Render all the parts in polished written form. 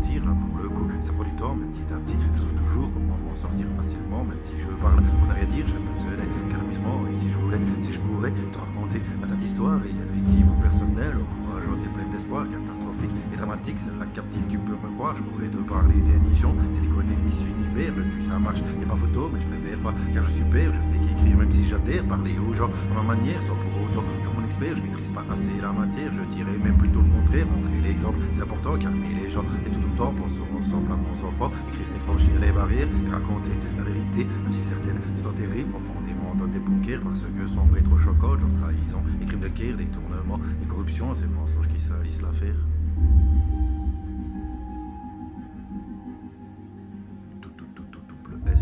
mentir, là pour le coup, ça prend du temps, mais petit à petit, je trouve toujours comment m'en sortir facilement, même si je parle pour ne rien dire, j'ai pas de ce n'est qu'un amusement, et si je voulais, si je pourrais te raconter ma tante histoire, réelle, fictive ou personnelle, encourageante et pleine d'espoir, catastrophique et dramatique, celle-là captive, tu peux me croire, je pourrais te parler des nichons, silicone et Miss Univers, le cul ça marche, y'a pas photo, mais je préfère pas, car je suis père, je fais qu'écrire, même si j'adhère, parler aux gens à ma manière, sans pour autant faire mon expert, je maîtrise pas assez la matière, je dirais même plutôt le contraire, montrer l'exemple, c'est important, calmer les gens, et tout autant, pensons ensemble à mon enfant, écrire c'est franchir les barrières, et raconter la vérité, même si certaines sont enterrées profondément dans des bunkers, parce que sombre et trop choquant, genre trahison, et crimes de guerre, détournement, et corruption, c'est le mensonge qui salissent l'affaire. Tout, double S.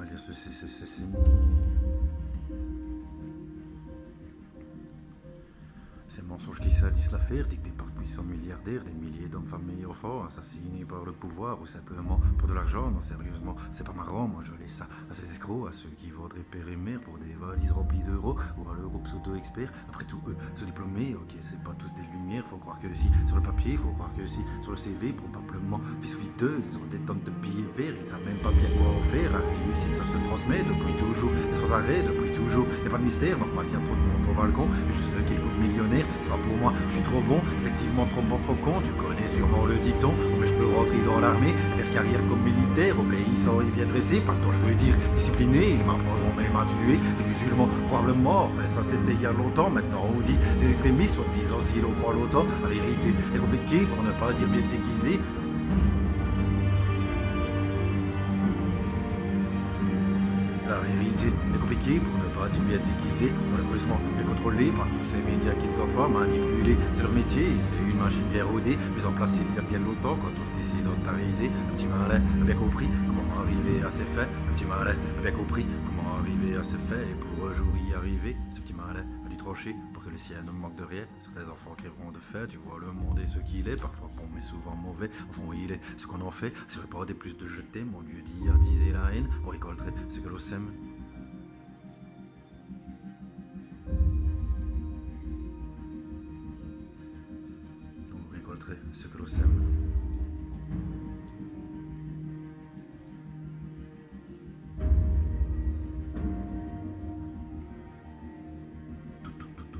Alias le CCCCNI. Ces mensonges qui salissent l'affaire, dictés par puissants milliardaires, des milliers d'hommes, femmes et enfants, assassinés par le pouvoir ou simplement pour de l'argent. Non, sérieusement, c'est pas marrant, moi je laisse ça à ces escrocs, à ceux qui voudraient père et mère pour des valises remplies d'euros, ou à l'euro pseudo-experts. Après tout, eux, se diplômés, ok, c'est pas tous des lumières, faut croire que si, sur le papier, faut croire que si, sur le CV, probablement, fils d'eux, ils ont des tonnes de billets verts, ils savent même pas bien quoi en faire. La réussite, ça se transmet depuis toujours, et sans arrêt, depuis toujours. Y a pas de mystère, normal, y a trop de monde au balcon, mais juste qu'il faut millionnaire, c'est pas pour moi, je suis trop bon, effectivement trop bon, trop con, tu connais sûrement le dicton, mais je peux rentrer dans l'armée, faire carrière comme militaire, obéissant et bien dressé, pardon je veux dire discipliné, ils m'apprendront même à tuer, les musulmans probablement, enfin ça c'était il y a longtemps, maintenant on dit des extrémistes, soit disant si l'on croit longtemps, la vérité est compliquée, pour ne pas dire bien déguisée. La vérité est compliquée pour ne pas dire bien déguisée, malheureusement bien contrôlée par tous ces médias qu'ils emploient, manipulés, c'est leur métier, c'est une machine bien rodée, mise en place il y a bien longtemps quand on s'est sédentarisé. Le petit malin a bien compris comment arriver à ses fins, le petit malin a bien compris comment arriver à ses fins, et pour un jour y arriver, ce petit malin a dû trancher pour que le sien ne manque de rien. Certains enfants crèveront de faim, tu vois le monde est ce qu'il est, parfois bon mais souvent mauvais, enfin oui il est ce qu'on en fait, c'est vrai pas des plus de jeter, mon Dieu dit attiser la haine, on récolterait ce que l'on sème. On récolterait ce que l'on sème.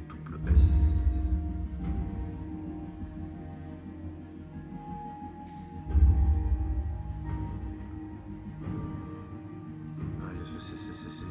Double S. Allez, c'est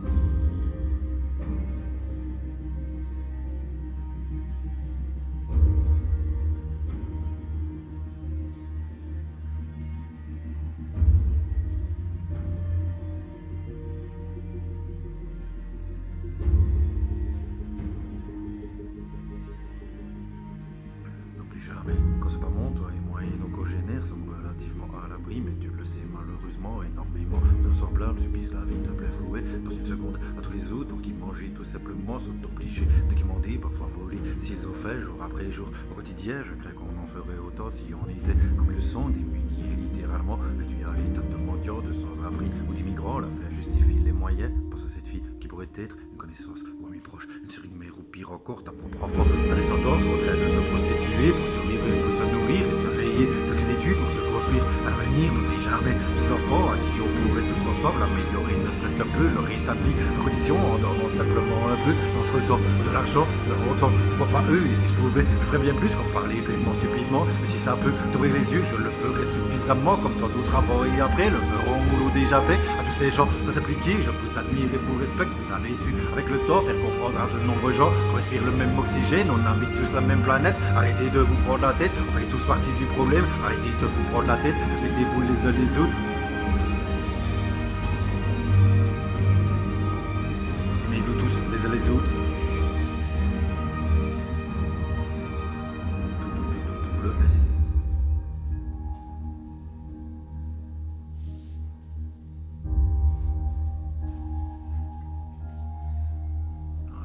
N'oublie jamais, quand c'est pas mon, toi et moi et nos congénères sommes relativement à l'abri, mais tu le sais malheureusement, énormément de nos semblables subissent la vie de plein fouet dans une seconde à tous les autres, pour qui manger tout simplement sont obligés de quémander, parfois voler, s'ils ont fait jour après jour. Au quotidien, je crains qu'on en ferait autant si on était comme ils le sont, démunis et littéralement réduits à l'état de mendiants, de sans-abri ou d'immigrants. L'affaire justifie les moyens, parce que cette fille qui pourrait être une connaissance ou ami proche, une série de mère ou pire encore, ta propre enfant, ta descendance contraire de se prostituer pour survivre, il faut se nourrir et se payer quelques études pour se construire à l'avenir. N'oublie jamais ces enfants à qui on pourrait tous ensemble améliorer ne serait-ce qu'un peu leur état de vie, leurs conditions, en dormant simplement un peu, entre-temps de l'argent, nous avons autant, pourquoi pas eux, et si je pouvais, je ferais bien plus qu'en parler pleinement stupidement, mais si ça peut t'ouvrir les yeux, je le ferai suffisamment, comme tant d'autres avant et après le feront ou l'ont déjà fait. À tous ces gens tant impliqués, je vous admire et vous respecte, vous avez su avec le temps faire comprendre à de nombreux gens qu'on respire le même oxygène, on habite tous la même planète, arrêtez de vous prendre la tête, on fait tous partie du problème, arrêtez de vous prendre la tête, respectez-vous les uns les autres. Aimez-vous tous les uns les autres. Double S.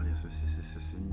Allez, c'est ni.